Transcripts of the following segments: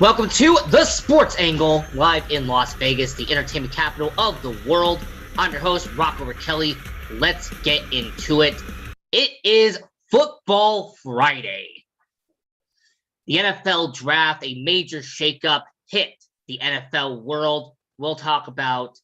Welcome to the Sports Angle, live in Las Vegas, the entertainment capital of the world. I'm your host, Rachiele. Let's get into it. It is Football Friday. The NFL draft, a major shakeup, hit the NFL world. We'll talk about,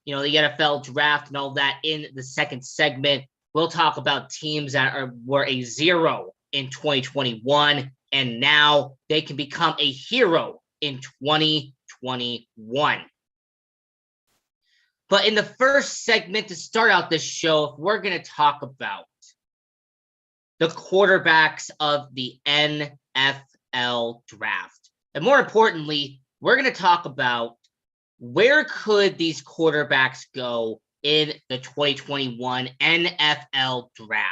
the NFL draft and all that in the second segment. We'll talk about teams that were a zero in 2021, and now they can become a hero in 2021. But in the first segment, to start out this show, we're going to talk about the quarterbacks of the NFL draft. And more importantly, we're going to talk about where could these quarterbacks go in the 2021 NFL draft.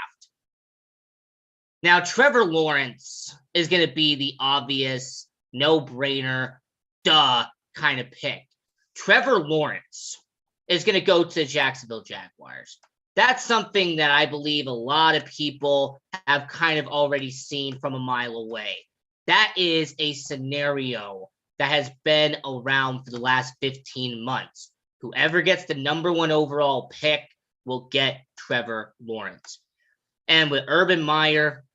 Now, Trevor Lawrence is going to be the obvious, no-brainer, duh kind of pick. Trevor Lawrence is going to go to the Jacksonville Jaguars. That's something that I believe a lot of people have kind of already seen from a mile away. That is a scenario that has been around for the last 15 months. Whoever gets the number one overall pick will get Trevor Lawrence. And with Urban Meyer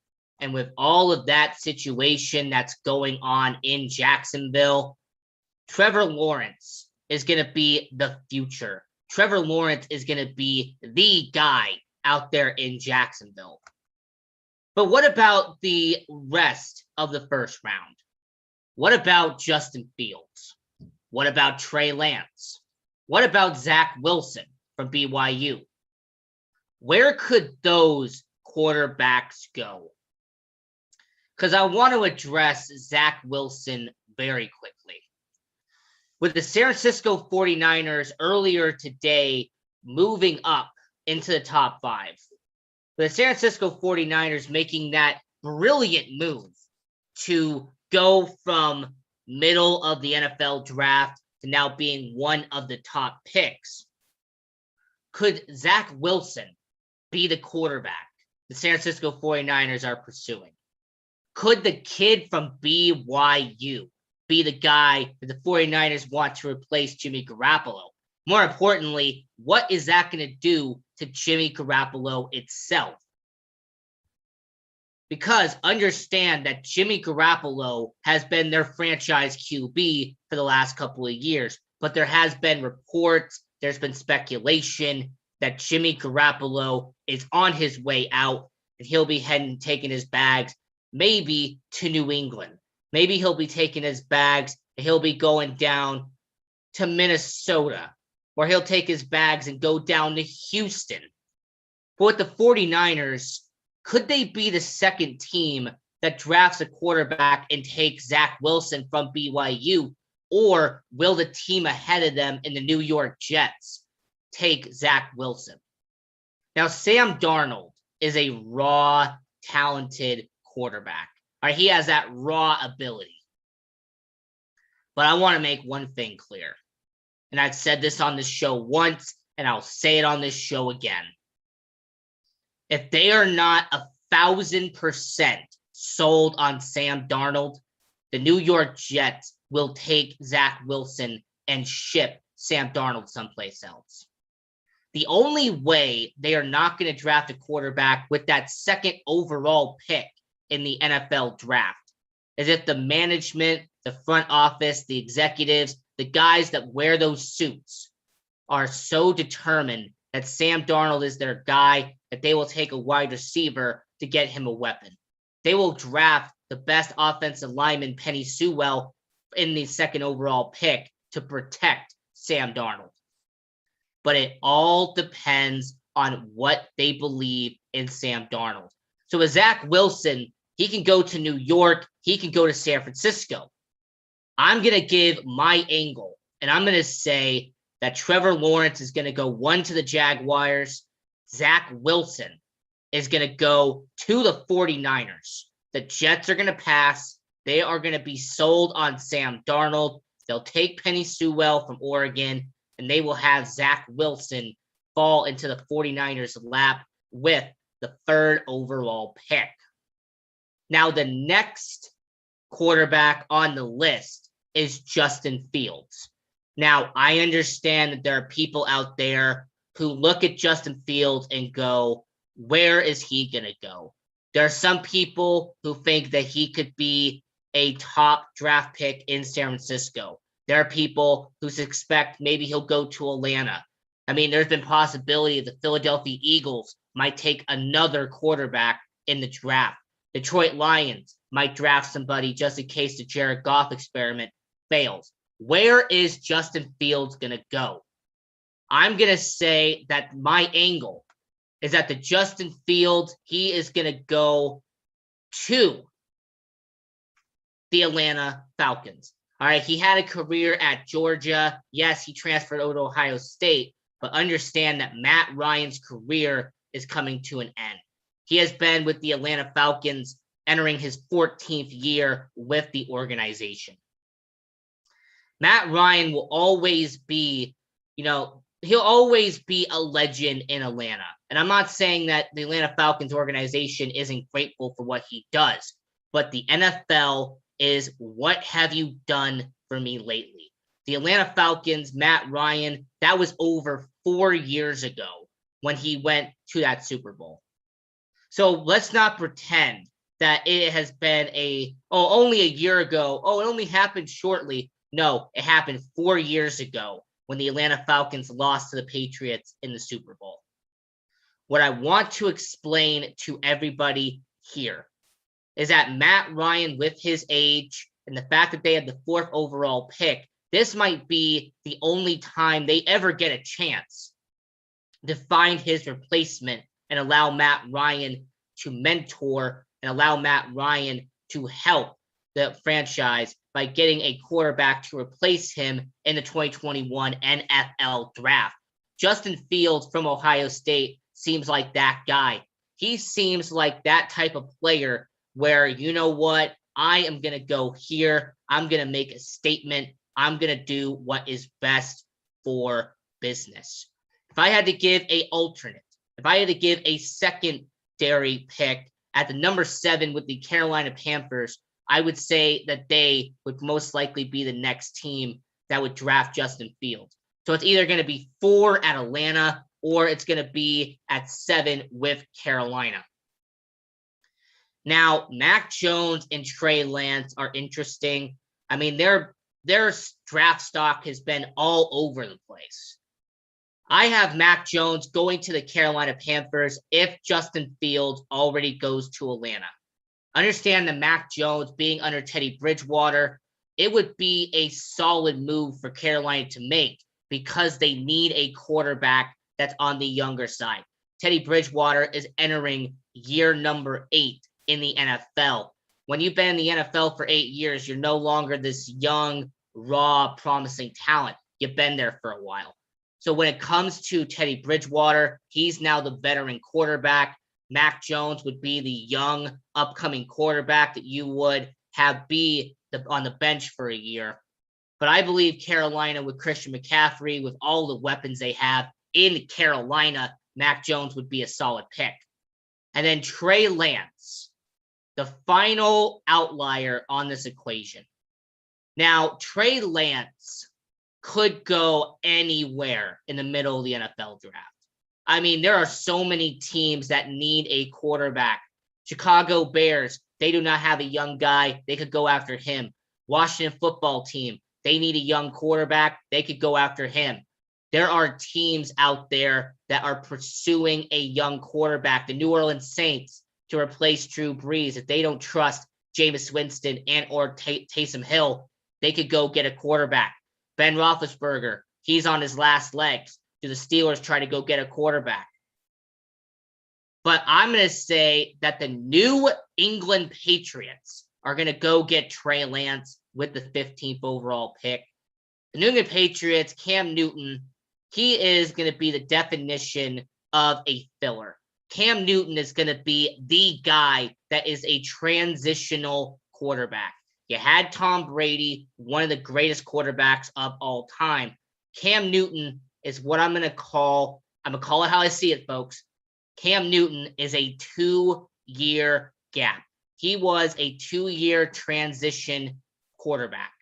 and with all of that situation that's going on in Jacksonville, Trevor Lawrence is going to be the future. Trevor Lawrence is going to be the guy out there in Jacksonville. But what about the rest of the first round? What about Justin Fields? What about Trey Lance? What about Zach Wilson from BYU? Where could those quarterbacks go? Because I want to address Zach Wilson very quickly. With the San Francisco 49ers earlier today moving up into the top 5, the San Francisco 49ers making that brilliant move to go from middle of the NFL draft to now being one of the top picks. Could Zach Wilson be the quarterback the San Francisco 49ers are pursuing? Could the kid from BYU be the guy that the 49ers want to replace Jimmy Garoppolo? More importantly, what is that going to do to Jimmy Garoppolo itself? Because understand that Jimmy Garoppolo has been their franchise QB for the last couple of years, but there has been reports, there's been speculation that Jimmy Garoppolo is on his way out and he'll be taking his bags maybe to New England. Maybe he'll be taking his bags and he'll be going down to Minnesota, or he'll take his bags and go down to Houston. But with the 49ers, could they be the second team that drafts a quarterback and takes Zach Wilson from BYU, or will the team ahead of them in the New York Jets take Zach Wilson? Now, Sam Darnold is a raw, talented quarterback. All right, he has that raw ability. But I want to make one thing clear. And I've said this on this show once, and I'll say it on this show again. If they are not 1,000% sold on Sam Darnold, the New York Jets will take Zach Wilson and ship Sam Darnold someplace else. The only way they are not going to draft a quarterback with that second overall pick in the NFL draft is if the management, the front office, the executives, the guys that wear those suits are so determined that Sam Darnold is their guy that they will take a wide receiver to get him a weapon. They will draft the best offensive lineman, Penny Sewell, in the second overall pick to protect Sam Darnold. But it all depends on what they believe in Sam Darnold. So with Zach Wilson, he can go to New York. He can go to San Francisco. I'm going to give my angle, and I'm going to say that Trevor Lawrence is going to go one to the Jaguars. Zach Wilson is going to go to the 49ers. The Jets are going to pass. They are going to be sold on Sam Darnold. They'll take Penny Sewell from Oregon, and they will have Zach Wilson fall into the 49ers' lap with the third overall pick. Now, the next quarterback on the list is Justin Fields. Now, I understand that there are people out there who look at Justin Fields and go, where is he going to go? There are some people who think that he could be a top draft pick in San Francisco. There are people who suspect maybe he'll go to Atlanta. I mean, there's been possibility the Philadelphia Eagles might take another quarterback in the draft. Detroit Lions might draft somebody just in case the Jared Goff experiment fails. Where is Justin Fields going to go? I'm going to say that my angle is that the Justin Fields, he is going to go to the Atlanta Falcons. All right, he had a career at Georgia. Yes, he transferred over to Ohio State, but understand that Matt Ryan's career is coming to an end. He has been with the Atlanta Falcons entering his 14th year with the organization. Matt Ryan will always be, he'll always be a legend in Atlanta. And I'm not saying that the Atlanta Falcons organization isn't grateful for what he does, but the NFL is, what have you done for me lately? The Atlanta Falcons, Matt Ryan, that was over 4 years ago when he went to that Super Bowl. So let's not pretend that it has been only a year ago. Oh, it only happened shortly. No, it happened 4 years ago when the Atlanta Falcons lost to the Patriots in the Super Bowl. What I want to explain to everybody here is that Matt Ryan, with his age and the fact that they had the 4th overall pick, this might be the only time they ever get a chance to find his replacement and allow Matt Ryan to mentor and allow Matt Ryan to help the franchise by getting a quarterback to replace him in the 2021 NFL draft. Justin Fields from Ohio State seems like that guy. He seems like that type of player where, you know what, I am going to go here. I'm going to make a statement. I'm going to do what is best for business. If I had to give a alternate, if I had to give a secondary pick at the number 7 with the Carolina Panthers, I would say that they would most likely be the next team that would draft Justin Fields. So it's either going to be 4 at Atlanta or it's going to be at 7 with Carolina. Now, Mac Jones and Trey Lance are interesting. I mean, their draft stock has been all over the place. I have Mac Jones going to the Carolina Panthers if Justin Fields already goes to Atlanta. Understand that Mac Jones being under Teddy Bridgewater, it would be a solid move for Carolina to make because they need a quarterback that's on the younger side. Teddy Bridgewater is entering year number 8 in the NFL. When you've been in the NFL for 8 years, you're no longer this young, raw, promising talent. You've been there for a while. So when it comes to Teddy Bridgewater, he's now the veteran quarterback. Mac Jones would be the young, upcoming quarterback that you would have be on the bench for a year. But I believe Carolina with Christian McCaffrey, with all the weapons they have in Carolina, Mac Jones would be a solid pick. And then Trey Lance, the final outlier on this equation. Now, Trey Lance could go anywhere in the middle of the NFL draft. I mean, there are so many teams that need a quarterback. Chicago Bears, they do not have a young guy. They could go after him. Washington football team, they need a young quarterback. They could go after him. There are teams out there that are pursuing a young quarterback. The New Orleans Saints to replace Drew Brees. If they don't trust Jameis Winston and or Taysom Hill, they could go get a quarterback. Ben Roethlisberger, he's on his last legs. Do the Steelers try to go get a quarterback? But I'm going to say that the New England Patriots are going to go get Trey Lance with the 15th overall pick. The New England Patriots, Cam Newton, he is going to be the definition of a filler. Cam Newton is going to be the guy that is a transitional quarterback. You had Tom Brady, one of the greatest quarterbacks of all time. Cam Newton is what I'm going to call it how I see it, folks. Cam Newton is a 2-year gap. He was a 2-year transition quarterback.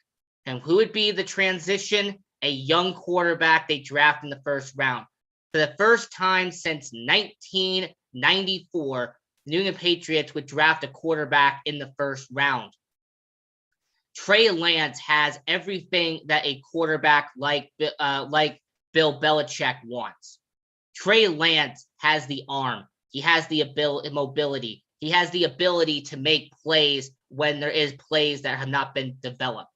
And who would be the transition? A young quarterback they draft in the first round. For the first time since 1994, the New England Patriots would draft a quarterback in the first round. Trey Lance has everything that a quarterback like Bill Belichick wants. Trey Lance has the arm. He has the mobility. He has the ability to make plays when there is plays that have not been developed.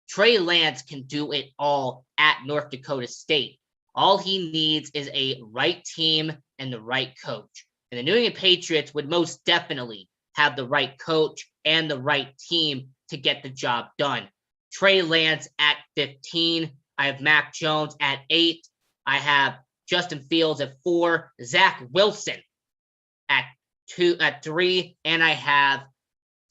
Trey Lance can do it all at North Dakota State. All he needs is a right team and the right coach. And the New England Patriots would most definitely have the right coach and the right team to get the job done. Trey Lance at 15. I have Mac Jones at 8. I have Justin Fields at 4. Zach Wilson at 3. And I have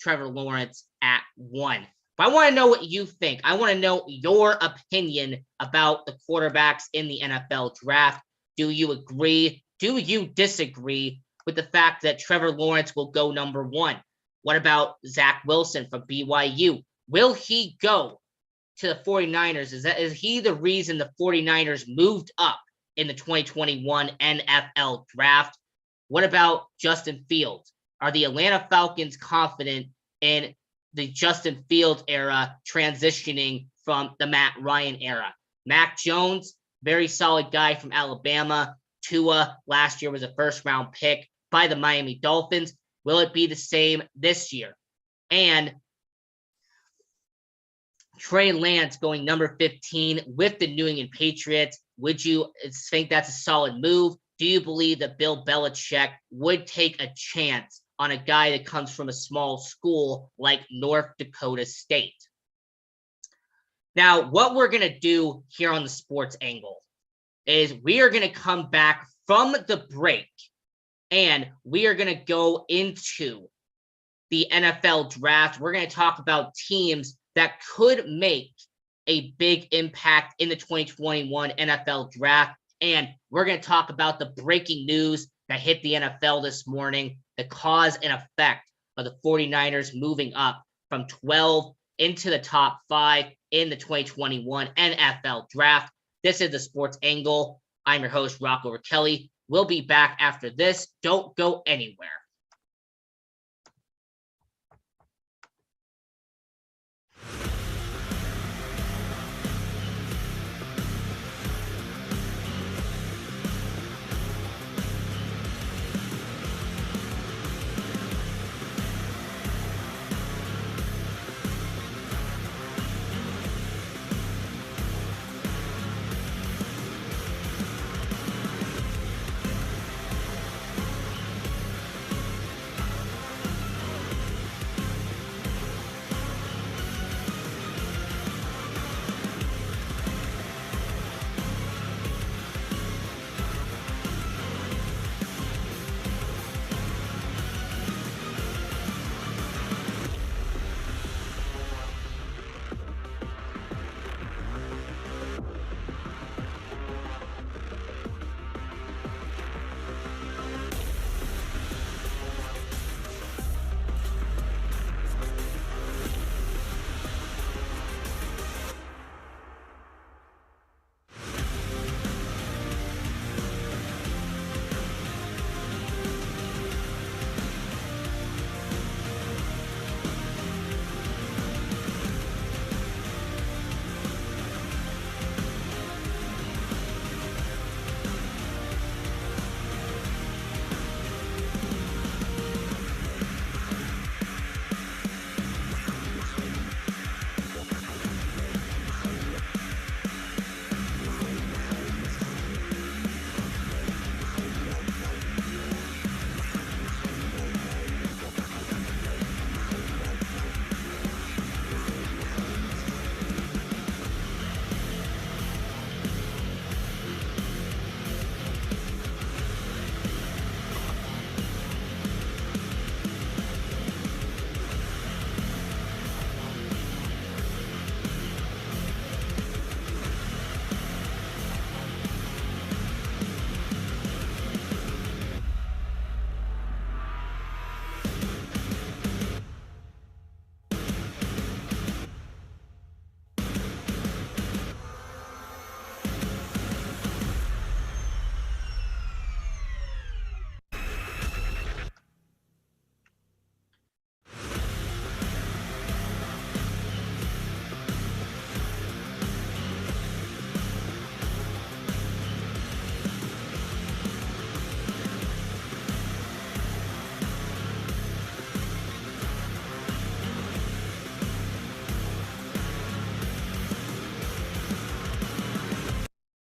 Trevor Lawrence at 1. But I want to know what you think. I want to know your opinion about the quarterbacks in the NFL draft. Do you agree? Do you disagree with the fact that Trevor Lawrence will go number 1? What about Zach Wilson from BYU? Will he go to the 49ers? Is he the reason the 49ers moved up in the 2021 NFL draft? What about Justin Fields? Are the Atlanta Falcons confident in the Justin Fields era transitioning from the Matt Ryan era? Mac Jones, very solid guy from Alabama. Tua last year was a first-round pick by the Miami Dolphins. Will it be the same this year? And Trey Lance going number 15 with the New England Patriots. Would you think that's a solid move? Do you believe that Bill Belichick would take a chance on a guy that comes from a small school like North Dakota State? Now, what we're going to do here on the Sports Angle is we are going to come back from the break and we are going to go into the NFL draft. We're going to talk about teams that could make a big impact in the 2021 NFL draft. And we're going to talk about the breaking news that hit the NFL this morning, the cause and effect of the 49ers moving up from 12 into the top 5 in the 2021 NFL draft. This is the Sports Angle. I'm your host, Rocco Rachiele. We'll be back after this. Don't go anywhere.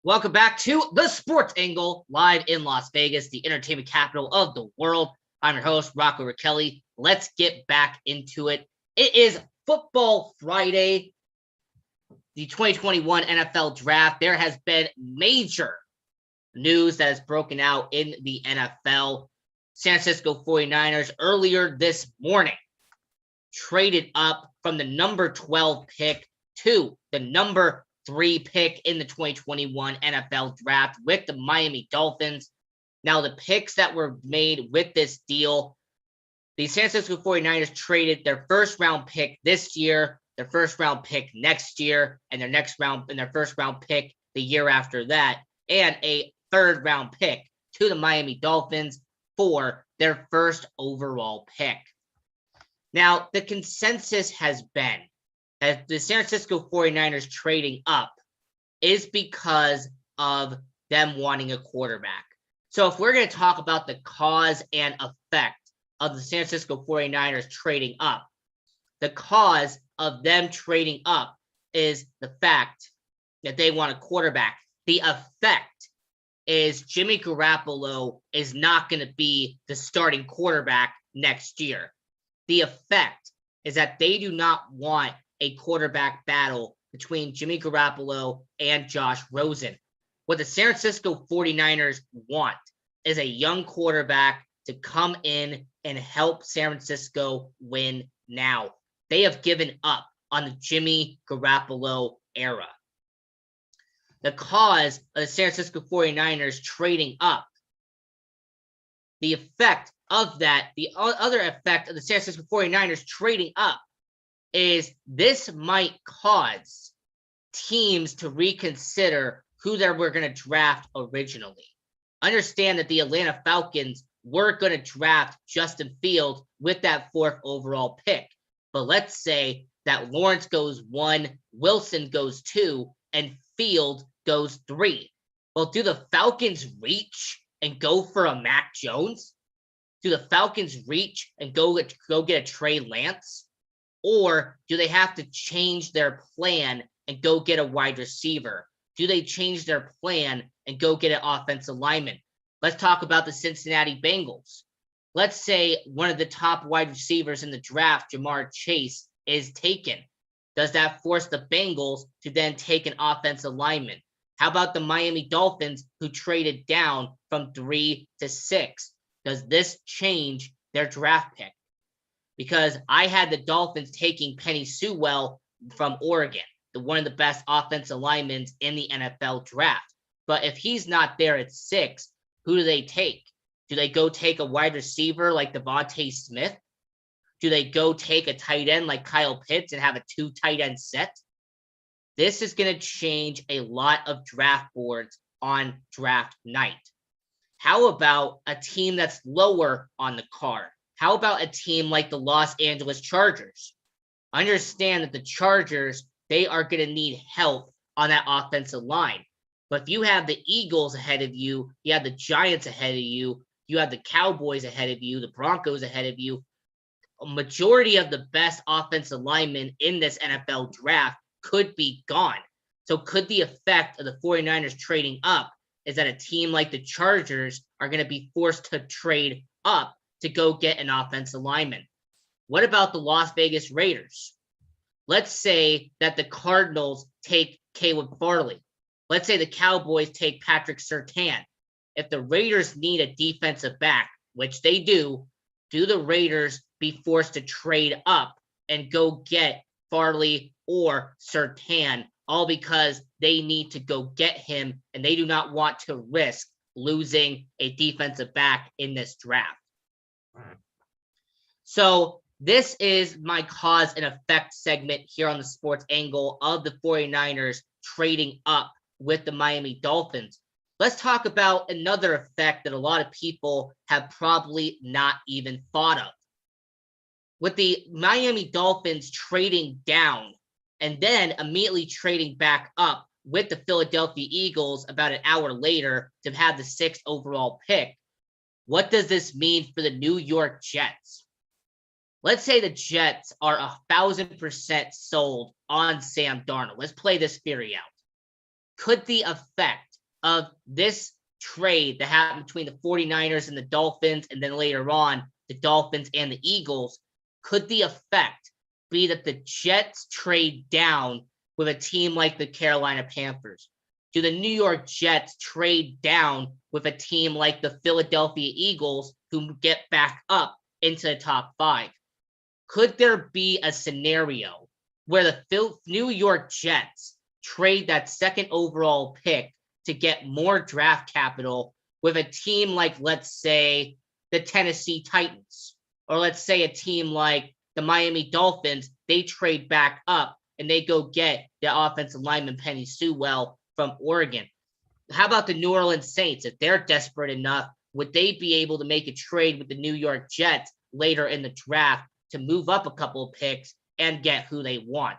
Welcome back to the Sports Angle, live in Las Vegas, the entertainment capital of the world. I'm your host, Rachiele. Let's get back into it. It is Football Friday, the 2021 NFL Draft. There has been major news that has broken out in the NFL. San Francisco 49ers earlier this morning traded up from the number 12 pick to the number 3 pick in the 2021 NFL Draft with the Miami Dolphins. Now, the picks that were made with this deal, the San Francisco 49ers traded their first round pick this year, their first round pick next year, and their first round pick the year after that, and a third round pick to the Miami Dolphins for their first overall pick. Now, the consensus has been that the San Francisco 49ers trading up is because of them wanting a quarterback. So if we're going to talk about the cause and effect of the San Francisco 49ers trading up, the cause of them trading up is the fact that they want a quarterback. The effect is Jimmy Garoppolo is not going to be the starting quarterback next year. The effect is that they do not want a quarterback battle between Jimmy Garoppolo and Josh Rosen. What the San Francisco 49ers want is a young quarterback to come in and help San Francisco win now. They have given up on the Jimmy Garoppolo era. The cause of the San Francisco 49ers trading up, the effect of that, the other effect of the San Francisco 49ers trading up is this might cause teams to reconsider who they were going to draft originally. Understand that the Atlanta Falcons were going to draft Justin Fields with that 4th overall pick. But let's say that Lawrence goes 1, Wilson goes 2, and Fields goes 3. Well, do the Falcons reach and go for a Mac Jones? Do the Falcons reach and go get a Trey Lance? Or do they have to change their plan and go get a wide receiver? Do they change their plan and go get an offensive lineman? Let's talk about the Cincinnati Bengals. Let's say one of the top wide receivers in the draft, Jamar Chase, is taken. Does that force the Bengals to then take an offensive lineman? How about the Miami Dolphins, who traded down from 3 to 6? Does this change their draft pick? Because I had the Dolphins taking Penei Sewell from Oregon, one of the best offensive linemen in the NFL draft. But if he's not there at 6, who do they take? Do they go take a wide receiver like Devontae Smith? Do they go take a tight end like Kyle Pitts and have a 2 tight end set? This is going to change a lot of draft boards on draft night. How about a team that's lower on the card? How about a team like the Los Angeles Chargers? Understand that the Chargers, they are going to need help on that offensive line. But if you have the Eagles ahead of you, you have the Giants ahead of you, you have the Cowboys ahead of you, the Broncos ahead of you, a majority of the best offensive linemen in this NFL draft could be gone. So could the effect of the 49ers trading up is that a team like the Chargers are going to be forced to trade up to go get an offensive lineman? What about the Las Vegas Raiders? Let's say that the Cardinals take Caleb Farley. Let's say the Cowboys take Patrick Surtain. If the Raiders need a defensive back, which they do the Raiders be forced to trade up and go get Farley or Surtain, all because they need to go get him and they do not want to risk losing a defensive back in this draft? So this is my cause and effect segment here on the Sports Angle of the 49ers trading up with the Miami Dolphins. Let's talk about another effect that a lot of people have probably not even thought of. With the Miami Dolphins trading down and then immediately trading back up with the Philadelphia Eagles about an hour later to have the 6th overall pick, what does this mean for the New York Jets? Let's say the Jets are 1,000% sold on Sam Darnold. Let's play this theory out. Could the effect of this trade that happened between the 49ers and the Dolphins, and then later on, the Dolphins and the Eagles, could the effect be that the Jets trade down with a team like the Carolina Panthers? Do the New York Jets trade down with a team like the Philadelphia Eagles, who get back up into the top 5? Could there be a scenario where the New York Jets trade that second overall pick to get more draft capital with a team like, let's say, the Tennessee Titans, or let's say a team like the Miami Dolphins? They trade back up and they go get the offensive lineman Penny Sewell from Oregon. How about the New Orleans Saints? If they're desperate enough, would they be able to make a trade with the New York Jets later in the draft to move up a couple of picks and get who they want?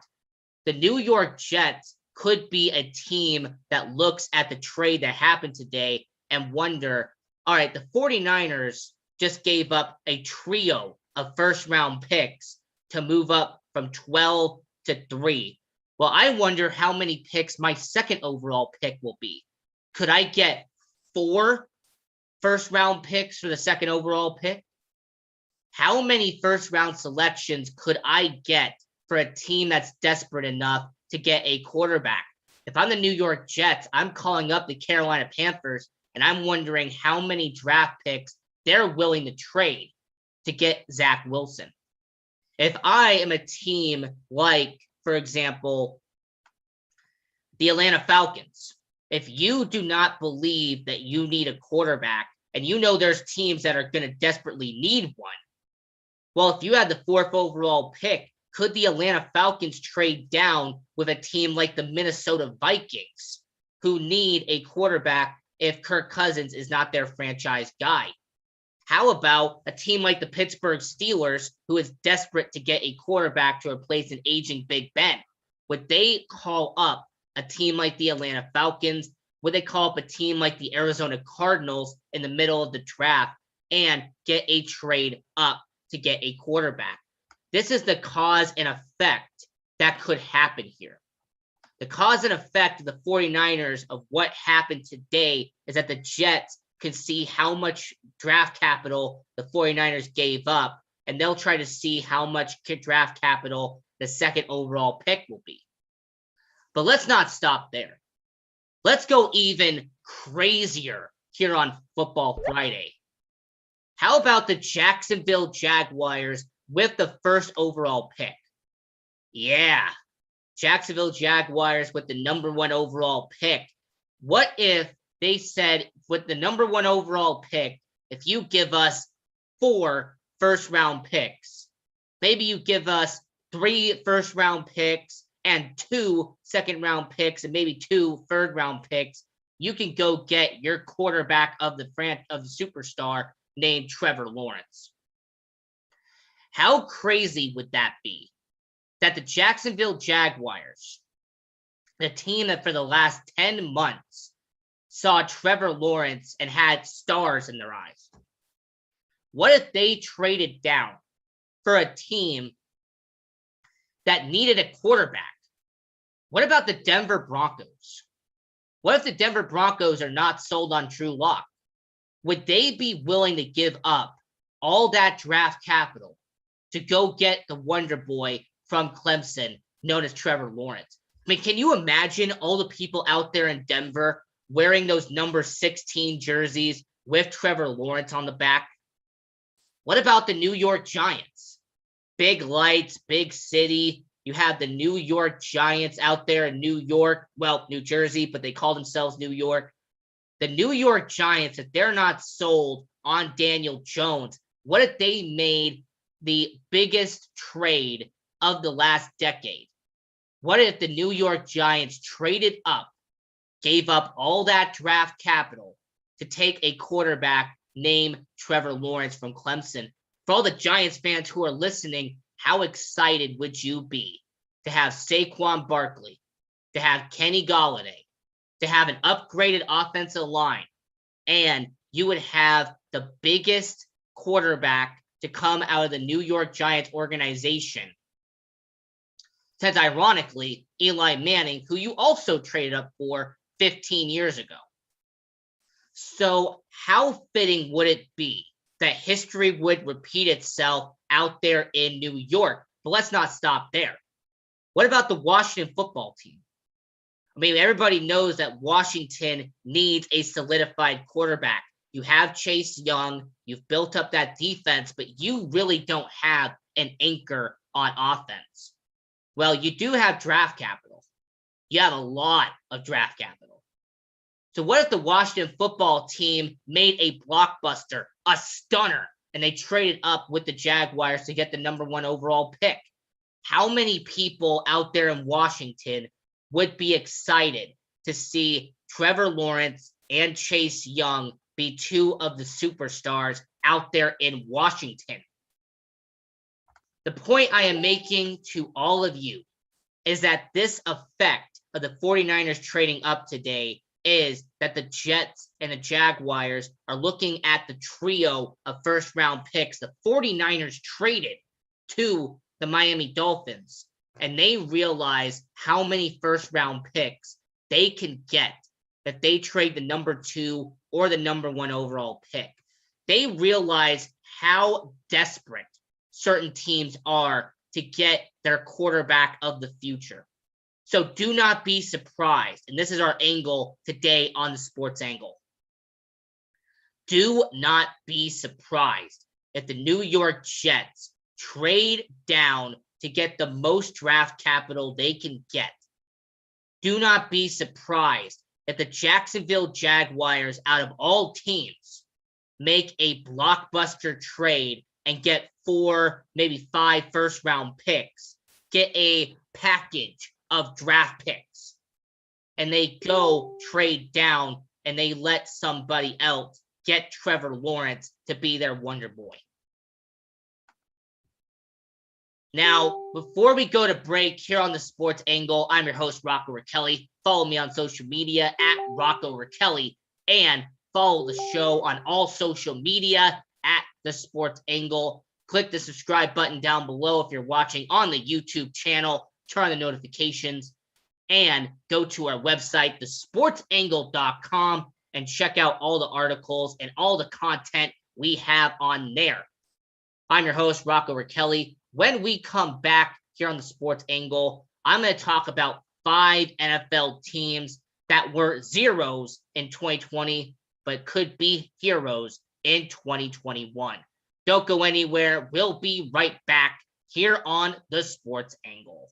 The New York Jets could be a team that looks at the trade that happened today and wonder, all right, the 49ers just gave up a trio of first-round picks to move up from 12 to 3. Well, I wonder how many picks my second overall pick will be. Could I get 4 first-round picks for the second overall pick? How many first-round selections could I get for a team that's desperate enough to get a quarterback? If I'm the New York Jets, I'm calling up the Carolina Panthers, and I'm wondering how many draft picks they're willing to trade to get Zach Wilson. If I am a team like, for example, the Atlanta Falcons, if you do not believe that you need a quarterback, and you know there's teams that are going to desperately need one, well, if you had the 4th overall pick, could the Atlanta Falcons trade down with a team like the Minnesota Vikings, who need a quarterback if Kirk Cousins is not their franchise guy? How about a team like the Pittsburgh Steelers, who is desperate to get a quarterback to replace an aging Big Ben? Would they call up a team like the Atlanta Falcons? Would they call up a team like the Arizona Cardinals in the middle of the draft and get a trade up to get a quarterback? This is the cause and effect that could happen here. The cause and effect of the 49ers of what happened today is that the Jets can see how much draft capital the 49ers gave up, and they'll try to see how much draft capital the second overall pick will be. But let's not stop there. Let's go even crazier here on Football Friday. How about the Jacksonville Jaguars with the first overall pick? Yeah, Jacksonville Jaguars with the number 1 overall pick. What if they said, with the number 1 overall pick, if you give us 4 first-round picks, maybe you give us 3 first-round picks and 2 second-round picks and maybe 2 third-round picks, you can go get your quarterback of the superstar named Trevor Lawrence. How crazy would that be? That the Jacksonville Jaguars, the team that for the last 10 months saw Trevor Lawrence and had stars in their eyes, what if they traded down for a team that needed a quarterback? What about the Denver Broncos? What if the Denver Broncos are not sold on Drew Lock? Would they be willing to give up all that draft capital to go get the Wonder Boy from Clemson known as Trevor Lawrence? I mean, can you imagine all the people out there in Denver wearing those number 16 jerseys with Trevor Lawrence on the back? What about the New York Giants? Big lights, big city. You have the New York Giants out there in New York, well, New Jersey, but they call themselves New York. The New York Giants, if they're not sold on Daniel Jones, what if they made the biggest trade of the last decade? What if the New York Giants traded up, gave up all that draft capital to take a quarterback named Trevor Lawrence from Clemson? For all the Giants fans who are listening, how excited would you be to have Saquon Barkley, to have Kenny Golladay, to have an upgraded offensive line, and you would have the biggest quarterback to come out of the New York Giants organization, since ironically, Eli Manning, who you also traded up for 15 years ago. So, how fitting would it be that history would repeat itself out there in New York? But let's not stop there. What about the Washington football team? I mean, everybody knows that Washington needs a solidified quarterback. You have Chase Young, you've built up that defense, but you really don't have an anchor on offense. Well, you do have draft capital. You have a lot of draft capital. So what if the Washington football team made a blockbuster, a stunner, and they traded up with the Jaguars to get the #1 overall pick? How many people out there in Washington would be excited to see Trevor Lawrence and Chase Young be two of the superstars out there in Washington? The point I am making to all of you is that this effect of the 49ers trading up today is that the Jets and the Jaguars are looking at the trio of first-round picks the 49ers traded to the Miami Dolphins, and they realize how many first-round picks they can get if they trade the #2 or the #1 overall pick. They realize how desperate certain teams are to get their quarterback of the future. So do not be surprised, and this is our angle today on the Sports Angle. Do not be surprised if the New York Jets trade down to get the most draft capital they can get. Do not be surprised if the Jacksonville Jaguars, out of all teams, make a blockbuster trade and get 4, maybe 5 first-round picks, get a package of draft picks, and they go trade down and they let somebody else get Trevor Lawrence to be their wonder boy. Now, before we go to break here on the Sports Angle, I'm your host, Rocco Rachiele. Follow me on social media at Rocco Rachiele, and follow the show on all social media at the Sports Angle. Click the subscribe button down below if you're watching on the YouTube channel. Turn on the notifications, and go to our website, thesportsangle.com, and check out all the articles and all the content we have on there. I'm your host, Rocco Rachiele. When we come back here on the Sports Angle, I'm going to talk about 5 NFL teams that were zeros in 2020, but could be heroes in 2021. Don't go anywhere. We'll be right back here on the Sports Angle.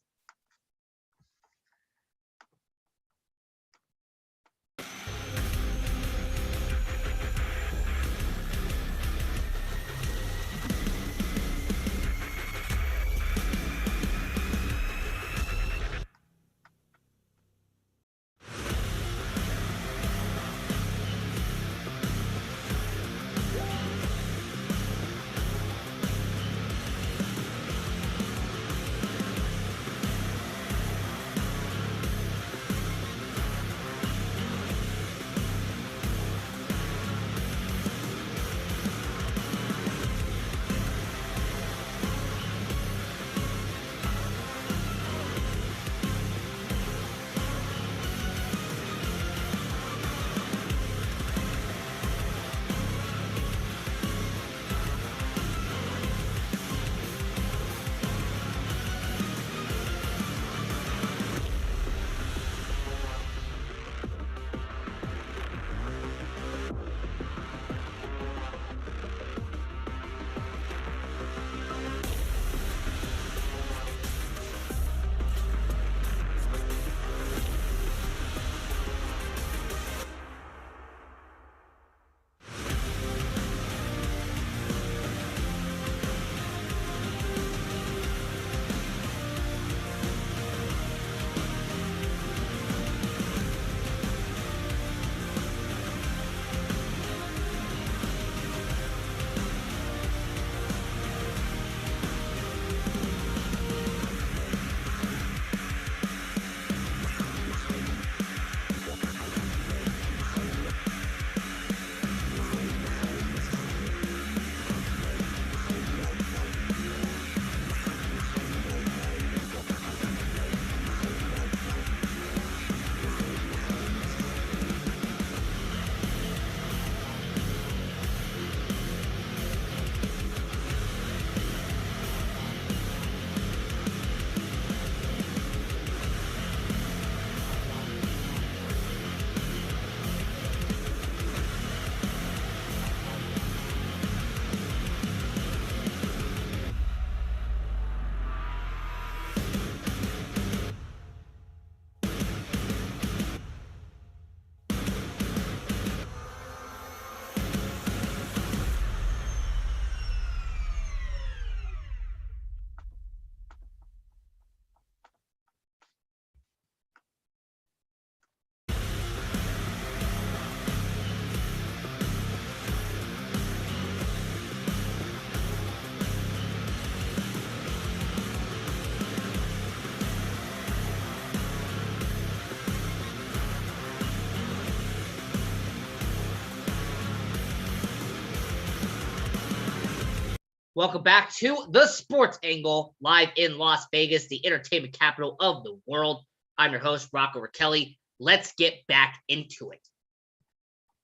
Welcome back to the Sports Angle, live in Las Vegas, the entertainment capital of the world. I'm your host, Rachiele. Let's get back into it.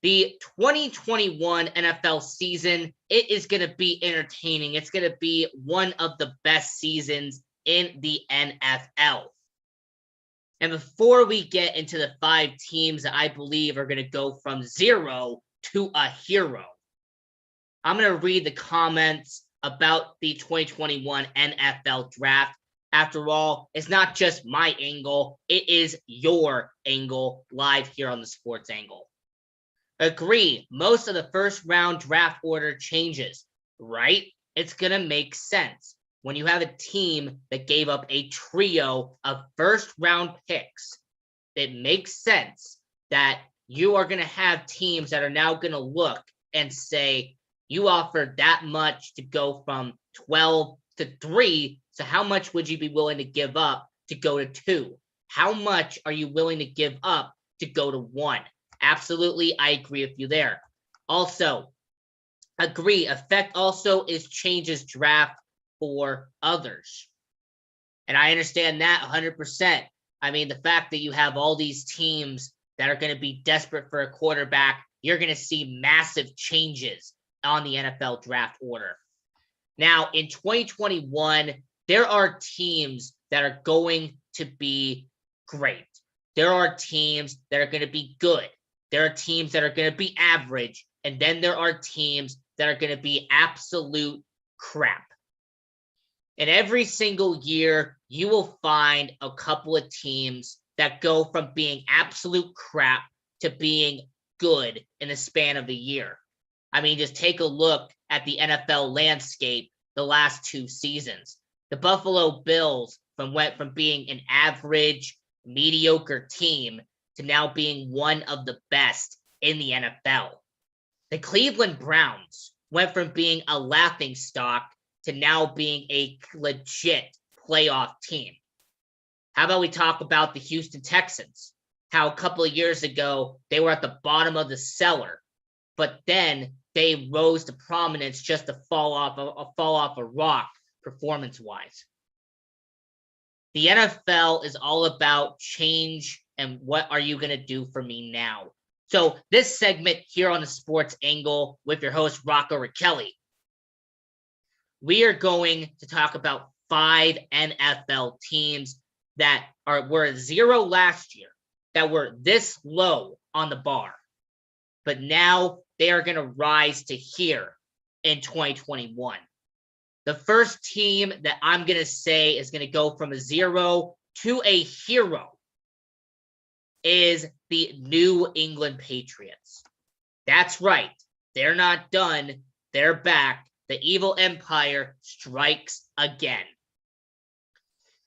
The 2021 NFL season, it is going to be entertaining. It's going to be one of the best seasons in the NFL. And before we get into the 5 teams that I believe are going to go from zero to a hero, I'm going to read the comments about the 2021 NFL draft. After all, it's not just my angle, it is your angle live here on the Sports Angle. Agree, most of the first round draft order changes, right? It's going to make sense. When you have a team that gave up a trio of first round picks, it makes sense that you are going to have teams that are now going to look and say, you offered that much to go from 12 to 3. So how much would you be willing to give up to go to 2? How much are you willing to give up to go to 1? Absolutely, I agree with you there. Also, agree, effect also is changes draft for others. And I understand that 100%. I mean, the fact that you have all these teams that are going to be desperate for a quarterback, you're going to see massive changes on the NFL draft order. Now, in 2021, there are teams that are going to be great. There are teams that are going to be good. There are teams that are going to be average. And then there are teams that are going to be absolute crap. And every single year, you will find a couple of teams that go from being absolute crap to being good in the span of a year. I mean, just take a look at the NFL landscape the last 2 seasons. The Buffalo Bills went from being an average, mediocre team to now being one of the best in the NFL. The Cleveland Browns went from being a laughingstock to now being a legit playoff team. How about we talk about the Houston Texans? How a couple of years ago, they were at the bottom of the cellar, but then they rose to prominence just to fall off a rock performance-wise. The NFL is all about change and what are you going to do for me now? So this segment here on the Sports Angle with your host, Rachiele, we are going to talk about 5 NFL teams that were 0 last year, that were this low on the bar, but now they are going to rise to here in 2021. The first team that I'm going to say is going to go from a 0 to a hero is the New England Patriots. That's right. They're not done. They're back. The evil empire strikes again.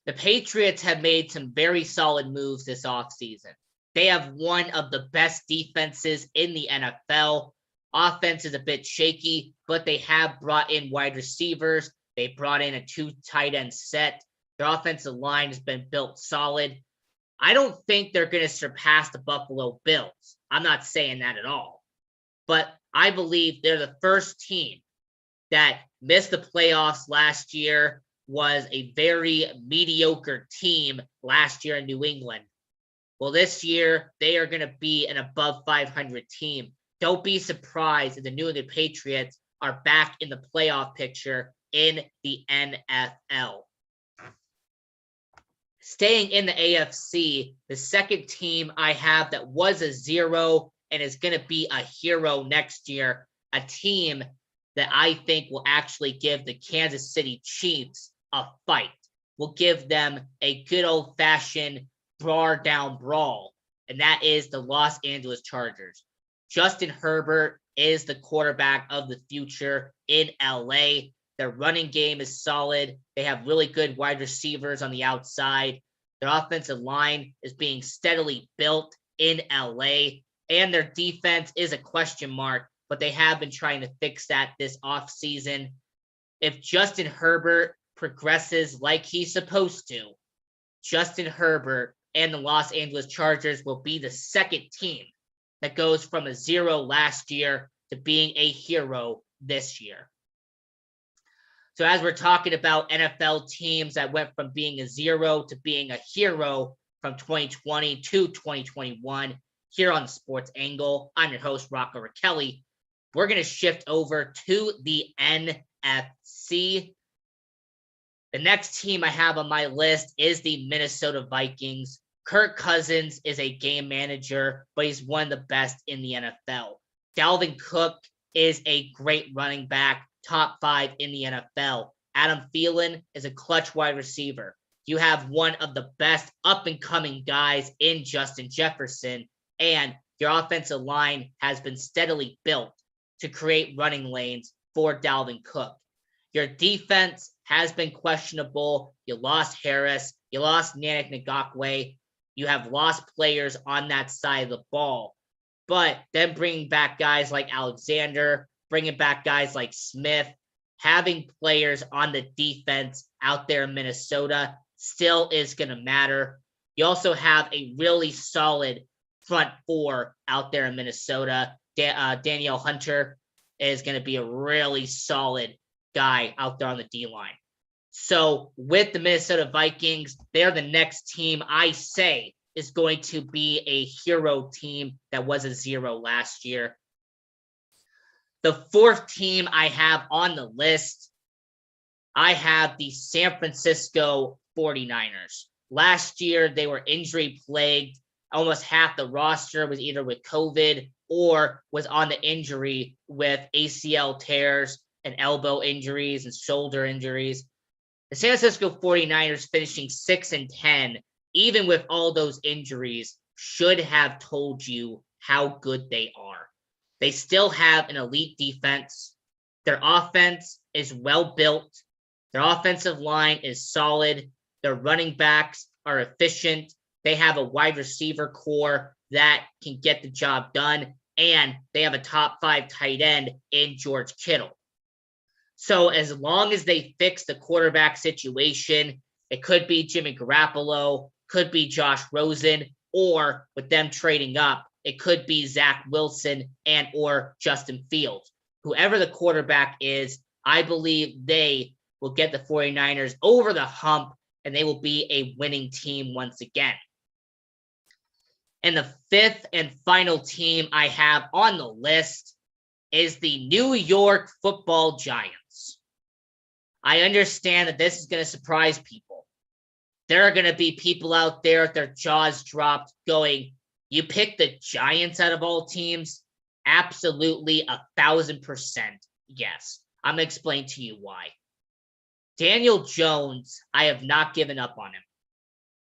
The Patriots have made some very solid moves this offseason. They have one of the best defenses in the NFL. Offense is a bit shaky, but they have brought in wide receivers. They brought in a 2 tight end set. Their offensive line has been built solid. I don't think they're going to surpass the Buffalo Bills. I'm not saying that at all. But I believe they're the first team that missed the playoffs last year, was a very mediocre team last year in New England. Well, this year, they are going to be an above 500 team. Don't be surprised if the New England Patriots are back in the playoff picture in the NFL. Staying in the AFC, the second team I have that was a 0 and is going to be a hero next year, a team that I think will actually give the Kansas City Chiefs a fight, will give them a good old-fashioned bar down brawl, and that is the Los Angeles Chargers. Justin Herbert is the quarterback of the future in LA. Their running game is solid. They have really good wide receivers on the outside. Their offensive line is being steadily built in LA, and their defense is a question mark, but they have been trying to fix that this offseason. If Justin Herbert progresses like he's supposed to, Justin Herbert and the Los Angeles Chargers will be the second team that goes from a 0 last year to being a hero this year. So as we're talking about NFL teams that went from being a zero to being a hero from 2020 to 2021, here on the Sports Angle, I'm your host, Rachiele. We're going to shift over to the NFC. The next team I have on my list is the Minnesota Vikings. Kirk Cousins is a game manager, but he's one of the best in the NFL. Dalvin Cook is a great running back, top 5 in the NFL. Adam Thielen is a clutch wide receiver. You have one of the best up-and-coming guys in Justin Jefferson, and your offensive line has been steadily built to create running lanes for Dalvin Cook. Your defense has been questionable. You lost Harris. You lost Yannick Ngakoue. You have lost players on that side of the ball. But then bringing back guys like Alexander, bringing back guys like Smith, having players on the defense out there in Minnesota still is going to matter. You also have a really solid front four out there in Minnesota. Danielle Hunter is going to be a really solid guy out there on the D-line. So with the Minnesota Vikings, they're the next team I say is going to be a hero team that was a zero last year. The fourth team I have on the list, I have the San Francisco 49ers. Last year, they were injury plagued. Almost half the roster was either with COVID or was on the injury with ACL tears and elbow injuries and shoulder injuries. The San Francisco 49ers finishing 6-10, even with all those injuries, should have told you how good they are. They still have an elite defense. Their offense is well built. Their offensive line is solid. Their running backs are efficient. They have a wide receiver core that can get the job done. And they have a top 5 tight end in George Kittle. So as long as they fix the quarterback situation, it could be Jimmy Garoppolo, could be Josh Rosen, or with them trading up, it could be Zach Wilson and or Justin Fields. Whoever the quarterback is, I believe they will get the 49ers over the hump and they will be a winning team once again. And the fifth and final team I have on the list is the New York Football Giants. I understand that this is going to surprise people. There are going to be people out there with their jaws dropped going, you picked the Giants out of all teams? Absolutely 1,000% yes. I'm going to explain to you why. Daniel Jones, I have not given up on him.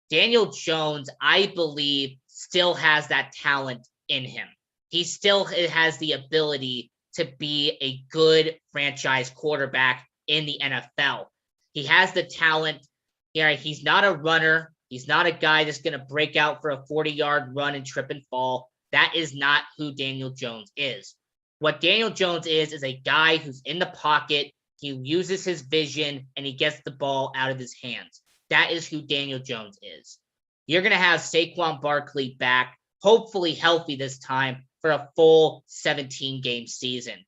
Daniel Jones, I believe, still has that talent in him. He still has the ability to be a good franchise quarterback in the NFL. He has the talent. Yeah, he's not a runner. He's not a guy that's going to break out for a 40-yard run and trip and fall. That is not who Daniel Jones is. What Daniel Jones is a guy who's in the pocket. He uses his vision, and he gets the ball out of his hands. That is who Daniel Jones is. You're going to have Saquon Barkley back, hopefully healthy this time, for a full 17-game season.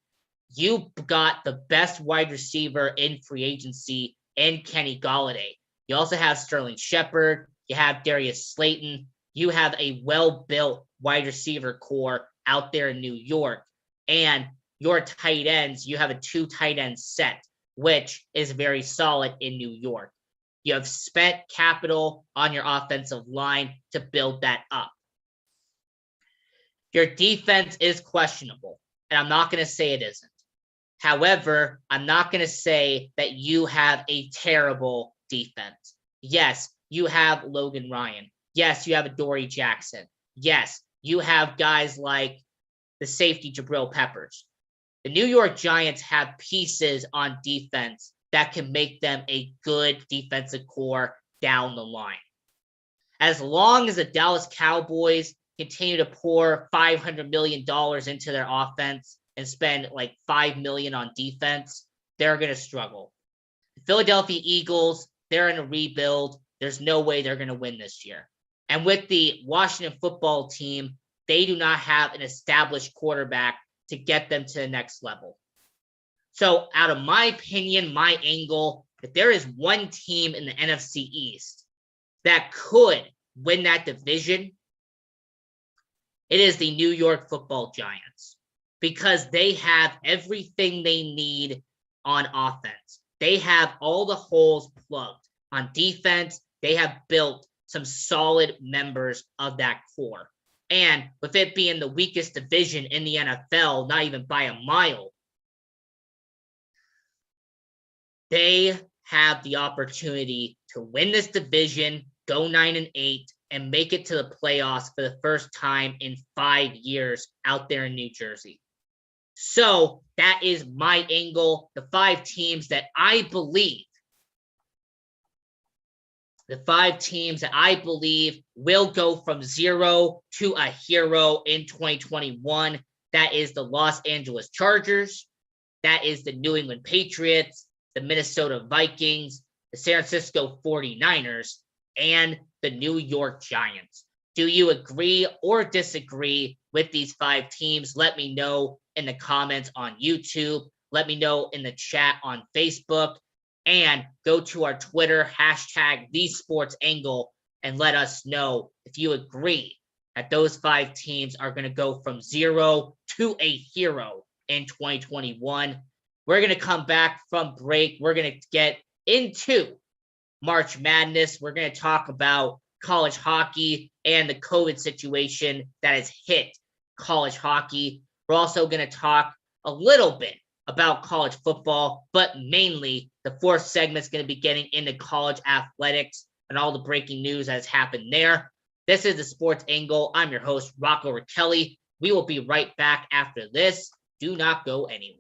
You got the best wide receiver in free agency in Kenny Golladay. You also have Sterling Shepard. You have Darius Slayton. You have a well-built wide receiver core out there in New York. And your tight ends, you have a 2 tight end set, which is very solid in New York. You have spent capital on your offensive line to build that up. Your defense is questionable, and I'm not going to say it isn't. However, I'm not going to say that you have a terrible defense. Yes, you have Logan Ryan. Yes, you have Adoree Jackson. Yes, you have guys like the safety Jabril Peppers. The New York Giants have pieces on defense that can make them a good defensive core down the line. As long as the Dallas Cowboys continue to pour $500 million into their offense and spend like $5 million on defense, they're going to struggle. The Philadelphia Eagles, they're in a rebuild. There's no way they're going to win this year. And with the Washington football team, they do not have an established quarterback to get them to the next level. So, out of my opinion, my angle, if there is one team in the NFC East that could win that division, it is the New York Football Giants, because they have everything they need on offense. They have all the holes plugged. On defense, they have built some solid members of that core. And with it being the weakest division in the NFL, not even by a mile, they have the opportunity to win this division, go 9-8, and make it to the playoffs for the first time in 5 years out there in New Jersey. So that is my angle. The 5 teams that I believe will go from zero to a hero in 2021. That is the Los Angeles Chargers. That is the New England Patriots, the Minnesota Vikings, the San Francisco 49ers, and the New York Giants. Do you agree or disagree with these 5 teams? Let me know in the comments on YouTube. Let me know in the chat on Facebook. And go to our Twitter, #TheSportsAngle, and let us know if you agree that those 5 teams are going to go from zero to a hero in 2021. We're going to come back from break. We're going to get into March Madness. We're going to talk about college hockey and the COVID situation that has hit college hockey. We're also going to talk a little bit about college football, but mainly the 4th segment is going to be getting into college athletics and all the breaking news that has happened there. This is the Sports Angle. I'm your host, Rocco Rachiele. We will be right back after this. Do not go anywhere.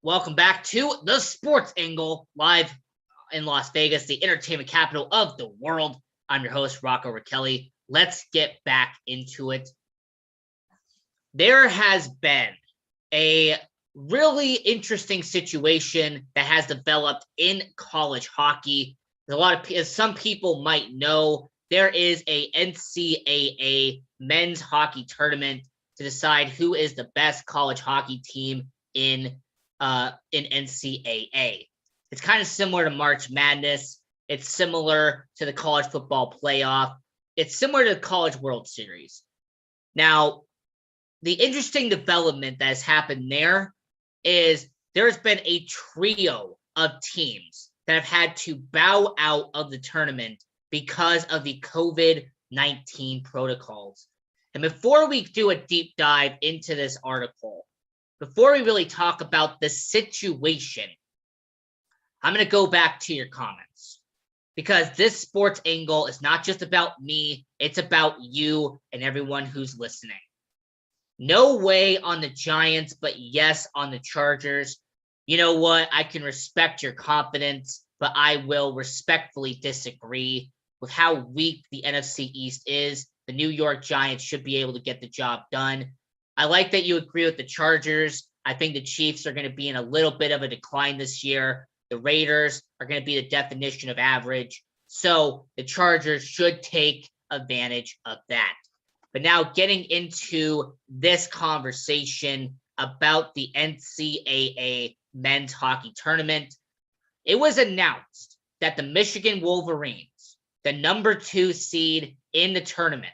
Welcome back to the Sports Angle, live in Las Vegas, the entertainment capital of the world. I'm your host, Rachiele. Let's get back into it. There has been a really interesting situation that has developed in college hockey. As some people might know, there is a NCAA men's hockey tournament to decide who is the best college hockey team in NCAA. It's kind of similar to March Madness. It's similar to the college football playoff. It's similar to the College World Series. Now, the interesting development that has happened there is there's been a trio of teams that have had to bow out of the tournament because of the COVID-19 protocols. And before we do a deep dive into this article, before we really talk about the situation, I'm going to go back to your comments because this sports angle is not just about me. It's about you and everyone who's listening. No way on the Giants, but yes on the Chargers. You know what? I can respect your confidence, but I will respectfully disagree with how weak the NFC East is. The New York Giants should be able to get the job done. I like that you agree with the Chargers. I think the Chiefs are going to be in a little bit of a decline this year. The Raiders are going to be the definition of average. So the Chargers should take advantage of that. But now getting into this conversation about the NCAA men's hockey tournament, it was announced that the Michigan Wolverines, the number 2 seed in the tournament,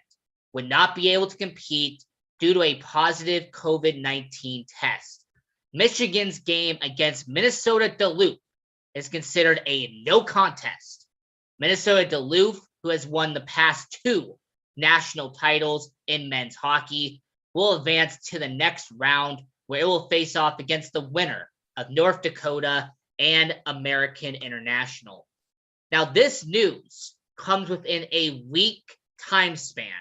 would not be able to compete due to a positive COVID-19 test. Michigan's game against Minnesota Duluth is considered a no contest. Minnesota Duluth, who has won the past 2 national titles in men's hockey, will advance to the next round where it will face off against the winner of North Dakota and American International. Now, this news comes within a week time span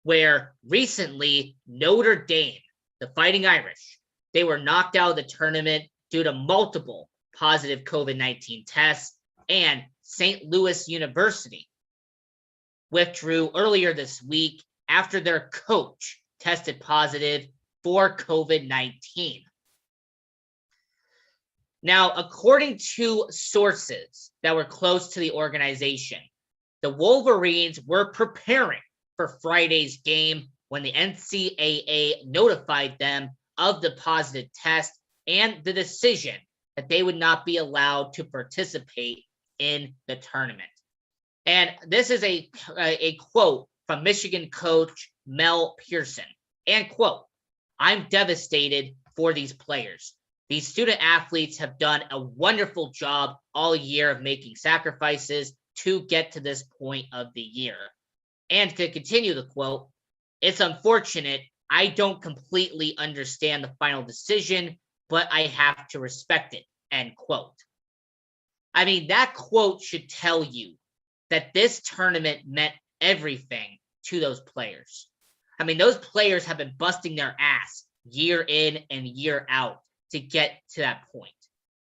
where recently Notre Dame, the Fighting Irish, they were knocked out of the tournament due to multiple positive COVID-19 tests, and St. Louis University withdrew earlier this week after their coach tested positive for COVID-19. Now, according to sources that were close to the organization, the Wolverines were preparing for Friday's game when the NCAA notified them of the positive test and the decision that they would not be allowed to participate in the tournament. And this is a quote from Michigan coach Mel Pearson. And quote, "I'm devastated for these players. These student athletes have done a wonderful job all year of making sacrifices to get to this point of the year." And to continue the quote, "It's unfortunate. I don't completely understand the final decision, but I have to respect it," end quote. I mean, that quote should tell you that this tournament meant everything to those players. I mean, those players have been busting their ass year in and year out to get to that point.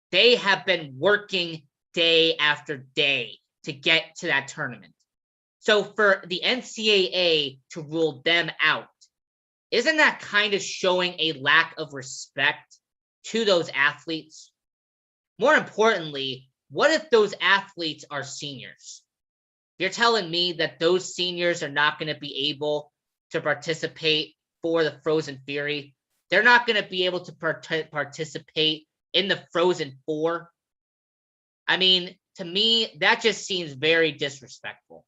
They have been working day after day to get to that tournament. So for the NCAA to rule them out, isn't that kind of showing a lack of respect to those athletes? More importantly, what if those athletes are seniors? You're telling me that those seniors are not going to be able to participate for the Frozen Fury? They're not going to be able to participate in the Frozen Four? I mean, to me, that just seems very disrespectful.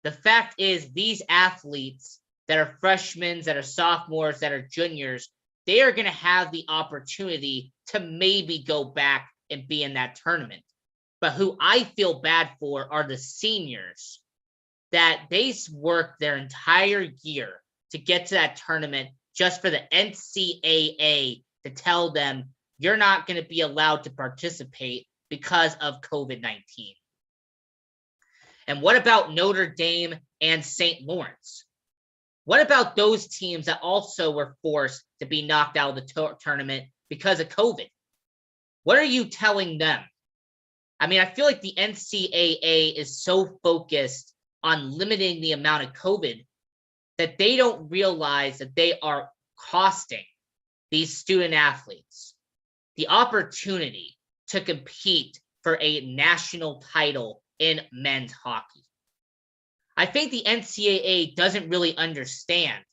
The fact is, these athletes that are freshmen, that are sophomores, that are juniors, they are going to have the opportunity to maybe go back and be in that tournament. But who I feel bad for are the seniors that they worked their entire year to get to that tournament just for the NCAA to tell them you're not going to be allowed to participate because of COVID-19. And what about Notre Dame and St. Lawrence? What about those teams that also were forced to be knocked out of the tournament because of COVID? What are you telling them? I mean, I feel like the NCAA is so focused on limiting the amount of COVID that they don't realize that they are costing these student athletes the opportunity to compete for a national title in men's hockey. I think the NCAA doesn't really understand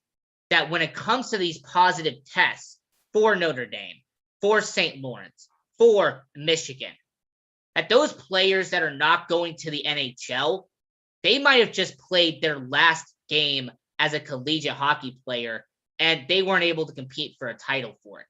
that when it comes to these positive tests for Notre Dame, for St. Lawrence, for Michigan, that those players that are not going to the NHL, they might have just played their last game as a collegiate hockey player and they weren't able to compete for a title for it.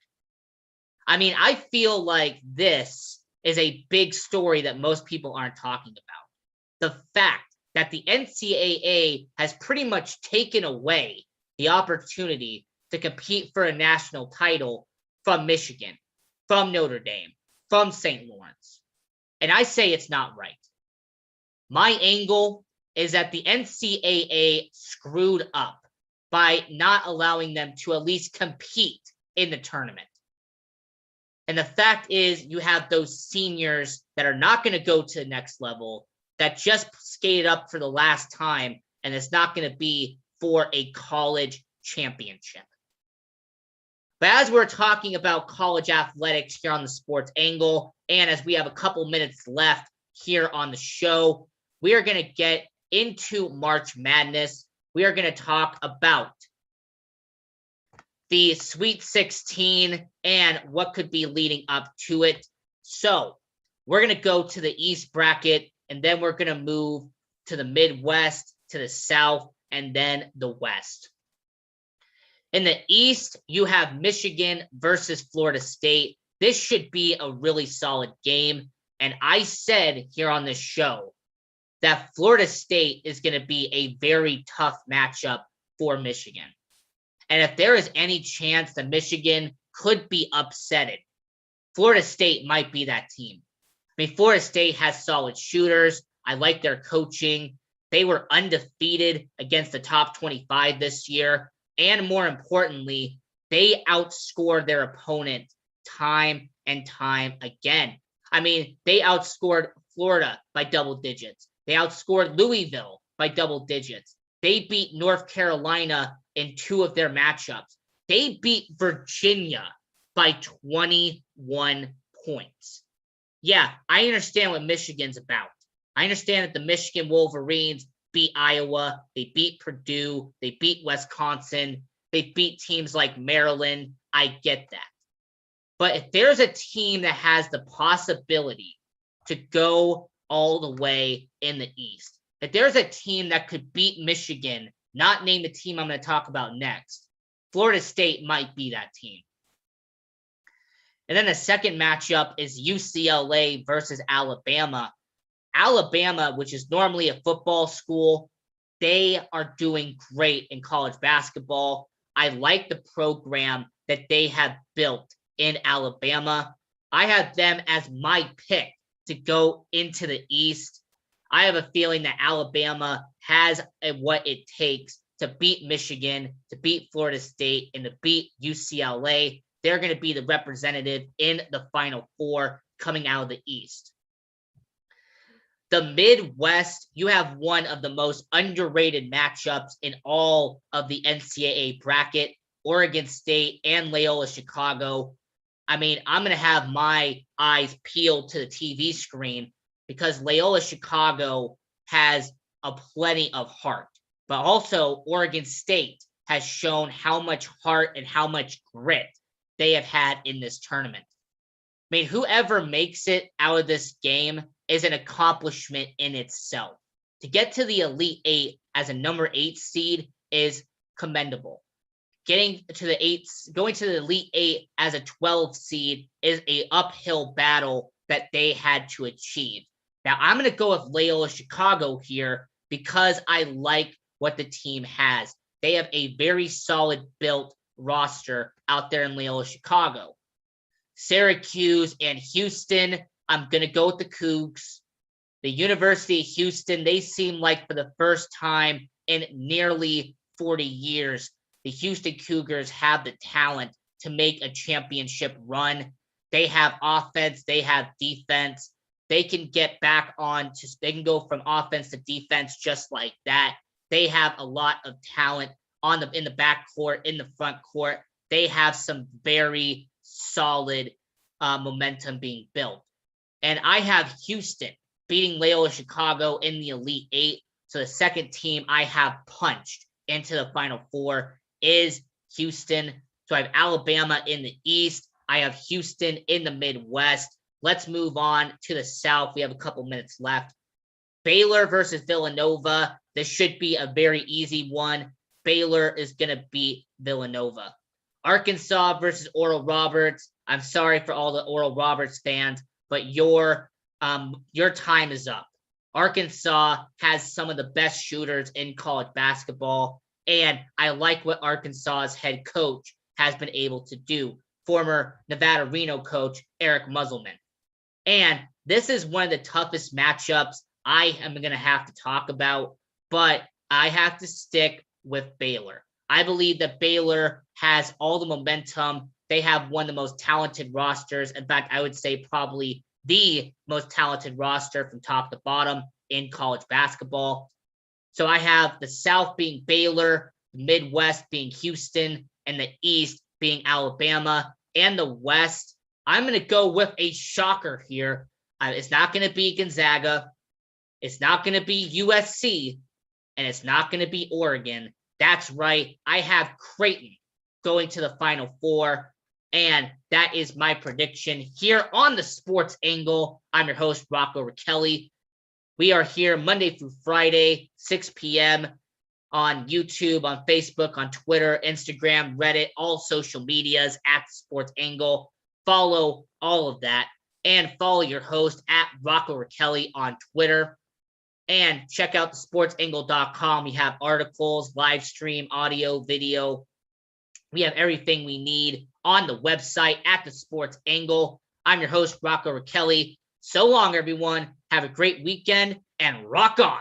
I mean, I feel like this is a big story that most people aren't talking about. The fact that the NCAA has pretty much taken away the opportunity to compete for a national title from Michigan, from Notre Dame, from St. Lawrence. And I say it's not right. My angle is that the NCAA screwed up by not allowing them to at least compete in the tournament. And the fact is, you have those seniors that are not going to go to the next level, that just skated up for the last time, and it's not going to be for a college championship. But as we're talking about college athletics here on the Sports Angle, and as we have a couple minutes left here on the show, we are going to get into March Madness. We are going to talk about the Sweet 16 and what could be leading up to it. So we're going to go to the East bracket, and then we're going to move to the Midwest, to the South, and then the West. In the East, you have Michigan versus Florida State. This should be a really solid game. And I said here on this show that Florida State is going to be a very tough matchup for Michigan. And if there is any chance that Michigan could be upsetted, Florida State might be that team. I mean, Florida State has solid shooters. I like their coaching. They were undefeated against the top 25 this year. And more importantly, they outscored their opponent time and time again. I mean, they outscored Florida by double digits. They outscored Louisville by double digits. They beat North Carolina in 2 of their matchups. They beat Virginia by 21 points. Yeah, I understand what Michigan's about. I understand that the Michigan Wolverines beat Iowa, they beat Purdue, they beat Wisconsin, they beat teams like Maryland. I get that. But if there's a team that has the possibility to go all the way in the East, if there's a team that could beat Michigan, not name the team I'm going to talk about next, Florida State might be that team. And then the second matchup is UCLA versus Alabama. Alabama, which is normally a football school, they are doing great in college basketball. I like the program that they have built in Alabama. I have them as my pick to go into the East. I have a feeling that Alabama has what it takes to beat Michigan, to beat Florida State, and to beat UCLA. They're going to be the representative in the Final Four coming out of the East. The Midwest, you have one of the most underrated matchups in all of the NCAA bracket, Oregon State and Loyola Chicago. I mean, I'm going to have my eyes peeled to the TV screen because Loyola Chicago has a plenty of heart, but also Oregon State has shown how much heart and how much grit they have had in this tournament. I mean, whoever makes it out of this game is an accomplishment in itself. To get to the Elite Eight as a number 8 seed is commendable. Going to the Elite Eight as a 12 seed is an uphill battle that they had to achieve. Now, I'm going to go with Loyola Chicago here because I like what the team has. They have a very solid built roster out there in Loyola Chicago. Syracuse and Houston, I'm going to go with the Cougs. The University of Houston, they seem like for the first time in nearly 40 years, the Houston Cougars have the talent to make a championship run. They have offense. They have defense. They can get back they can go from offense to defense just like that. They have a lot of talent in the back court, in the front court. They have some very solid momentum being built. And I have Houston beating Loyola Chicago in the Elite Eight. So the second team I have punched into the Final Four is Houston. So I have Alabama in the East. I have Houston in the Midwest. Let's move on to the South. We have a couple minutes left. Baylor versus Villanova. This should be a very easy one. Baylor is going to beat Villanova. Arkansas versus Oral Roberts. I'm sorry for all the Oral Roberts fans, but your time is up. Arkansas has some of the best shooters in college basketball, and I like what Arkansas's head coach has been able to do. Former Nevada Reno coach Eric Musselman. And this is one of the toughest matchups I am going to have to talk about, but I have to stick with Baylor. I believe that Baylor has all the momentum. They have one of the most talented rosters. In fact, I would say probably the most talented roster from top to bottom in college basketball. So I have the South being Baylor, the Midwest being Houston, and the East being Alabama, and the West. I'm going to go with a shocker here. It's not going to be Gonzaga. It's not going to be USC, and it's not going to be Oregon. That's right. I have Creighton going to the Final Four, and that is my prediction here on the Sports Angle. I'm your host, Rocco Rachiele. We are here Monday through Friday, 6 p.m. on YouTube, on Facebook, on Twitter, Instagram, Reddit, all social medias at the Sports Angle. Follow all of that, and follow your host at Rocco Rachiele on Twitter. And check out thesportsangle.com. We have articles, live stream, audio, video. We have everything we need on the website at the Sports Angle. I'm your host, Rocco Rachiele. So long, everyone. Have a great weekend and rock on.